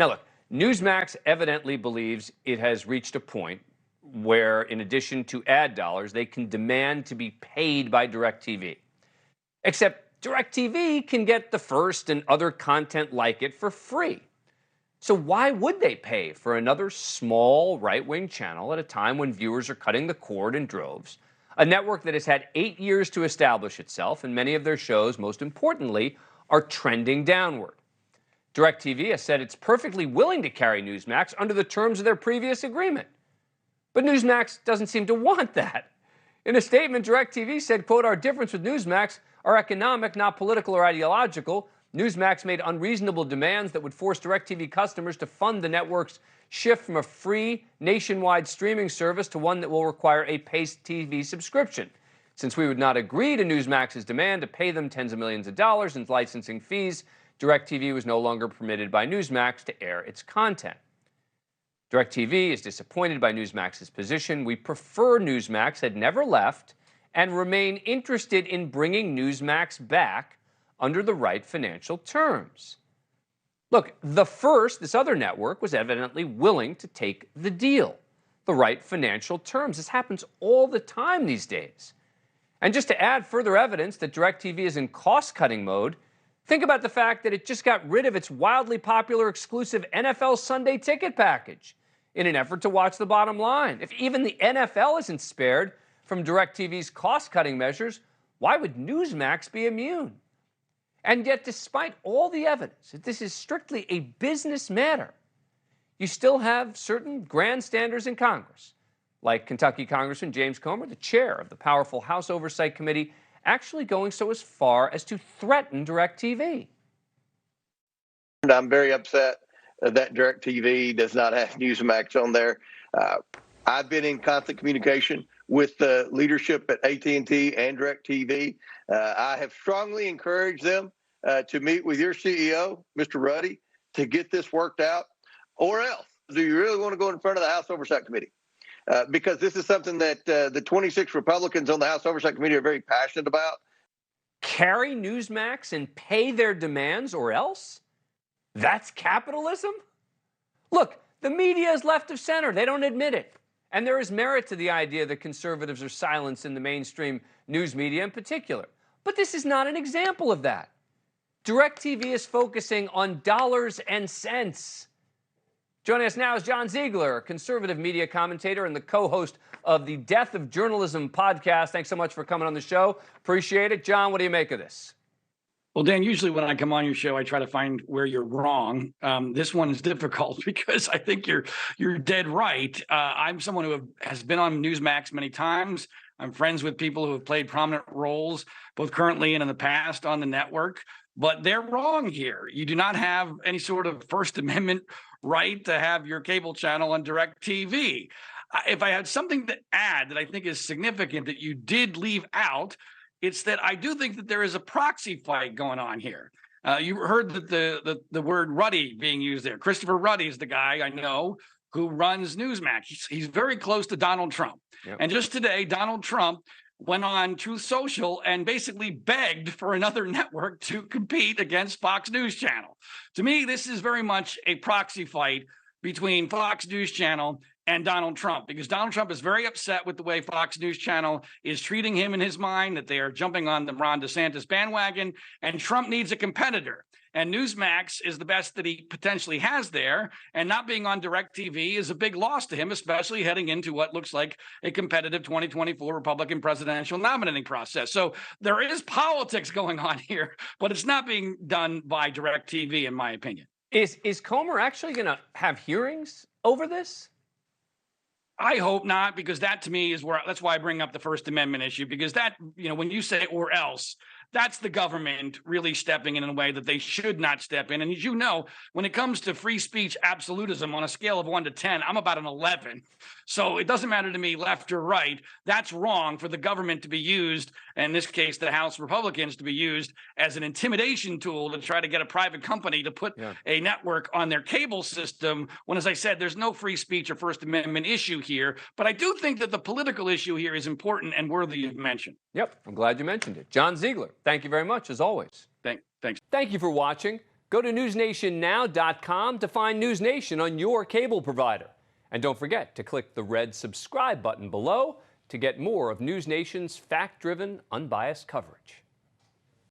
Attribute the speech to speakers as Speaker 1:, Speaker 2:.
Speaker 1: Now, look, Newsmax evidently believes it has reached a point where, in addition to ad dollars, they can demand to be paid by DirecTV. Except DirecTV can get the first and other content like it for free. So why would they pay for another small right-wing channel at a time when viewers are cutting the cord in droves? A network that has had 8 years to establish itself, and many of their shows, most importantly, are trending downward. DirecTV has said it's perfectly willing to carry Newsmax under the terms of their previous agreement. But Newsmax doesn't seem to want that. In a statement, DirecTV said, quote, "Our difference with Newsmax are economic, not political or ideological. Newsmax made unreasonable demands that would force DirecTV customers to fund the network's shift from a free nationwide streaming service to one that will require a pay TV subscription. Since we would not agree to Newsmax's demand to pay them tens of millions of dollars in licensing fees, DirecTV was no longer permitted by Newsmax to air its content. DirecTV is disappointed by Newsmax's position. We prefer Newsmax had never left and remain interested in bringing Newsmax back under the right financial terms." Look, this other network, was evidently willing to take the deal, the right financial terms. This happens all the time these days. And just to add further evidence that DirecTV is in cost-cutting mode, think about the fact that it just got rid of its wildly popular exclusive NFL Sunday ticket package in an effort to watch the bottom line. If even the NFL isn't spared from DirecTV's cost-cutting measures, why would Newsmax be immune? And yet, despite all the evidence that this is strictly a business matter, you still have certain grandstanders in Congress, like Kentucky Congressman James Comer, the chair of the powerful House Oversight Committee, actually going so as far as to threaten DirecTV.
Speaker 2: I'm very upset that DirecTV does not have Newsmax on there. I've been in constant communication with the leadership at AT&T and DirecTV. I have strongly encouraged them to meet with your CEO, Mr. Ruddy, to get this worked out, or else do you really want to go in front of the House Oversight Committee? Because this is something that the 26 Republicans on the House Oversight Committee are very passionate about.
Speaker 1: Carry Newsmax and pay their demands, or else? That's capitalism? Look, the media is left of center. They don't admit it. And there is merit to the idea that conservatives are silenced in the mainstream news media in particular. But this is not an example of that. DirecTV is focusing on dollars and cents. Joining us now is John Ziegler, a conservative media commentator and the co-host of the Death of Journalism podcast. Thanks so much for coming on the show. Appreciate it. John, what do you make of this?
Speaker 3: Well, Dan, usually when I come on your show, I try to find where you're wrong. This one is difficult because I think you're dead right. I'm someone who has been on Newsmax many times. I'm friends with people who have played prominent roles, both currently and in the past, on the network. But they're wrong here. You do not have any sort of First Amendment right to have your cable channel on DirecTV. If I had something to add that I think is significant that you did leave out, it's that I do think that there is a proxy fight going on here. You heard that the word Ruddy being used there. Christopher Ruddy is the guy I know who runs Newsmax. He's very close to Donald Trump. Yep. And just today, Donald Trump went on Truth Social and basically begged for another network to compete against Fox News Channel. To me, this is very much a proxy fight between Fox News Channel and Donald Trump, because Donald Trump is very upset with the way Fox News Channel is treating him in his mind, that they are jumping on the Ron DeSantis bandwagon, and Trump needs a competitor. And Newsmax is the best that he potentially has there, and not being on DirecTV is a big loss to him, especially heading into what looks like a competitive 2024 Republican presidential nominating process. So there is politics going on here, but it's not being done by DirecTV, in my opinion.
Speaker 1: Is Comer actually going to have hearings over this?
Speaker 3: I hope not, because that to me is that's why I bring up the First Amendment issue, because that, when you say or else, that's the government really stepping in a way that they should not step in. And as you know, when it comes to free speech absolutism on a scale of 1 to 10, I'm about an 11. So it doesn't matter to me left or right. That's wrong for the government to be used, in this case, the House Republicans, to be used as an intimidation tool to try to get a private company to put a network on their cable system, when, as I said, there's no free speech or First Amendment issue here. But I do think that the political issue here is important and worthy of mention.
Speaker 1: Yep, I'm glad you mentioned it. John Ziegler, thank you very much, as always.
Speaker 3: Thanks.
Speaker 1: Thank you for watching. Go to newsnationnow.com to find NewsNation on your cable provider. And don't forget to click the red subscribe button below to get more of NewsNation's fact-driven, unbiased coverage.